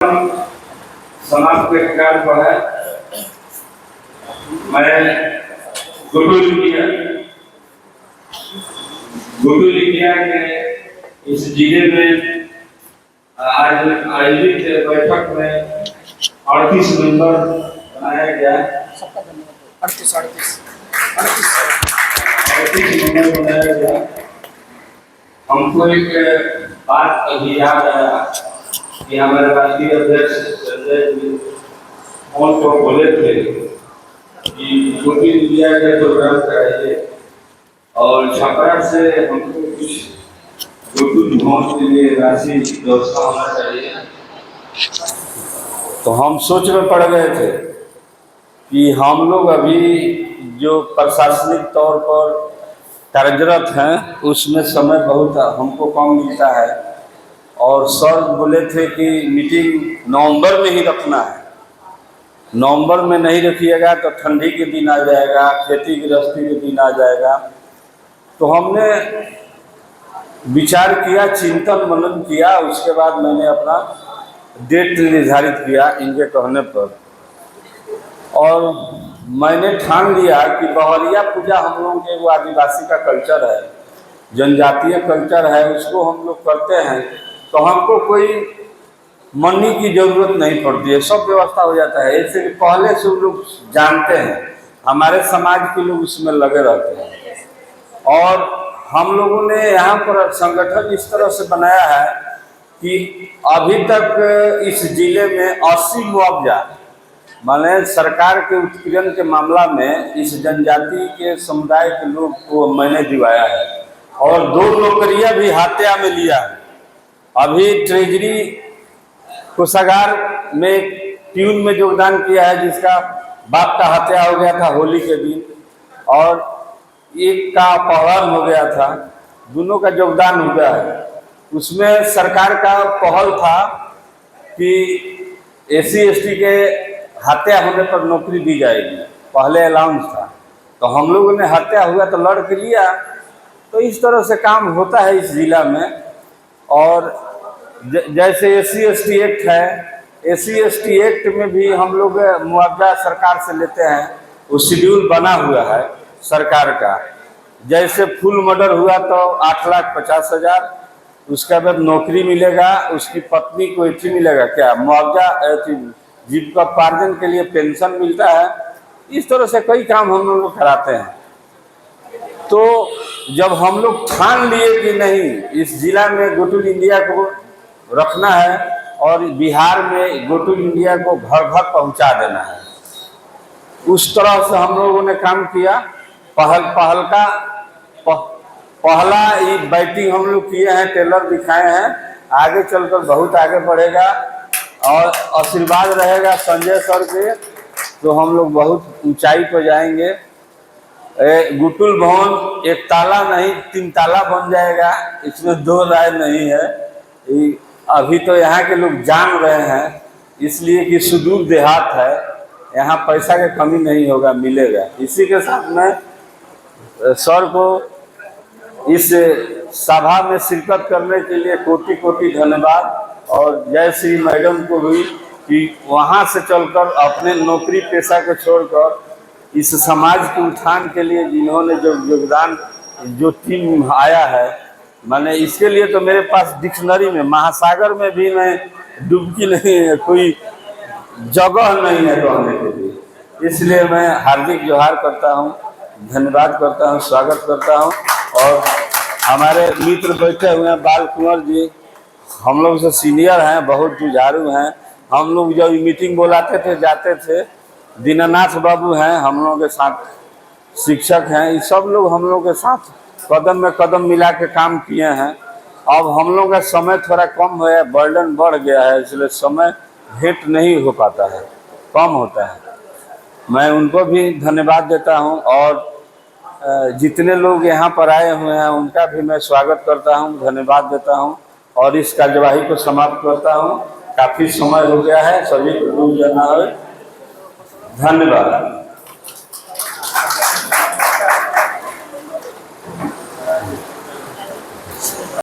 कार्यक्रम समाप्त कर पड़ा है। मैं गुटुल इंडिया के इस जिले में आज आयोजित बैठक में 38 नंबर बनाया गया। 38 नंबर बनाया गया। हमको एक बात अभी याद आया कि हमारे राष्ट्रीय अध्यक्ष संजय जी फोन पर बोले थे कि गुटुल इंडिया के प्रोग्राम कराइए और छपरा से हमको कुछ गुटुल भवन के लिए राशि व्यवस्था होना चाहिए। तो हम सोच में पड़ गए थे कि हम लोग अभी जो प्रशासनिक तौर पर कार्यरत हैं उसमें समय बहुत हमको कम मिलता है और सर बोले थे कि मीटिंग नवंबर में ही रखना है। नवंबर में नहीं रखिएगा तो ठंडी के दिन आ जाएगा, खेती गृहस्थी के दिन आ जाएगा। तो हमने विचार किया, चिंतन मनन किया, उसके बाद मैंने अपना डेट निर्धारित किया इनके कहने पर और मैंने ठान लिया कि बहरिया पूजा हम लोगों के वो आदिवासी का कल्चर है, जनजातीय कल्चर है, उसको हम लोग करते हैं तो हमको कोई मनी की जरूरत नहीं पड़ती है, सब व्यवस्था हो जाता है। इससे पहले से लोग जानते हैं, हमारे समाज के लोग उसमें लगे रहते हैं और हम लोगों ने यहाँ पर संगठन इस तरह से बनाया है कि अभी तक इस जिले में 80 मुआवजा माने सरकार के उत्पीड़न के मामला में इस जनजाति के समुदाय के लोग को मैंने दिवाया है और 2 नौकरियां भी हाथिया में लिया है। अभी ट्रेजरी कोषागार में ट्यून में योगदान किया है जिसका बाप का हत्या हो गया था होली के दिन और एक का अपहरण हो गया था, दोनों का योगदान हो गया है। उसमें सरकार का पहल था कि SC/ST के हत्या होने पर नौकरी दी जाएगी, पहले अलाउंस था। तो हम लोगों ने हत्या हुआ तो लड़ के लिया। तो इस तरह से काम होता है इस जिला में। और जैसे SC/ST एक्ट है, SC/ST एक्ट में भी हम लोग मुआवजा सरकार से लेते हैं, वो शेड्यूल बना हुआ है सरकार का। जैसे फुल मर्डर हुआ तो 8,50,000, उसके बाद नौकरी मिलेगा, उसकी पत्नी को एथी मिलेगा क्या मुआवजा, जीविकोपार्जन के लिए पेंशन मिलता है। इस तरह से कई काम हम लोग कराते हैं। तो जब हम लोग ठान लिए कि नहीं इस जिला में गुटुल इंडिया को रखना है और बिहार में गुटुल इंडिया को घर घर पहुंचा देना है, उस तरह से हम लोगों ने काम किया। पहला ये बैटिंग हम लोग किए हैं, टेलर दिखाए हैं, आगे चलकर बहुत आगे बढ़ेगा और आशीर्वाद रहेगा संजय सर के तो हम लोग बहुत ऊंचाई पर जाएंगे। गुटुल भवन 1 ताला नहीं 3 ताला बन जाएगा, इसमें 2 राय नहीं है। अभी तो यहाँ के लोग जान रहे हैं इसलिए कि सुदूर देहात है, यहाँ पैसा की कमी नहीं होगा, मिलेगा। इसी के साथ में सर को इस सभा में शिरकत करने के लिए कोटि कोटि धन्यवाद और जय श्री मैडम को भी कि वहाँ से चलकर अपने नौकरी पेशा को छोड़कर इस समाज के उत्थान के लिए जिन्होंने जो योगदान जो टीम आया है, मैंने इसके लिए तो मेरे पास डिक्शनरी में महासागर में भी मैं डुबकी नहीं है, कोई जगह नहीं है कहने के लिए। इसलिए मैं हार्दिक जोहार करता हूँ, धन्यवाद करता हूँ, स्वागत करता हूँ। और हमारे मित्र बैठे हुए हैं बाल कुंवर जी, हम लोग से सीनियर हैं, बहुत जुझारू हैं। हम लोग जब मीटिंग बुलाते थे जाते थे, दीनानाथ बाबू हैं हम लोगों के साथ, शिक्षक हैं, ये सब लोग हम लोग के साथ कदम में कदम मिला के काम किए हैं। अब हम लोग का समय थोड़ा कम है, बर्डन बढ़ गया है, इसलिए समय भेंट नहीं हो पाता है, कम होता है। मैं उनको भी धन्यवाद देता हूं और जितने लोग यहाँ पर आए हुए हैं उनका भी मैं स्वागत करता हूं, धन्यवाद देता हूं और इस कार्यवाही को समाप्त करता हूं। काफ़ी समय हो गया है, सभी को डूब जाना है। धन्यवाद।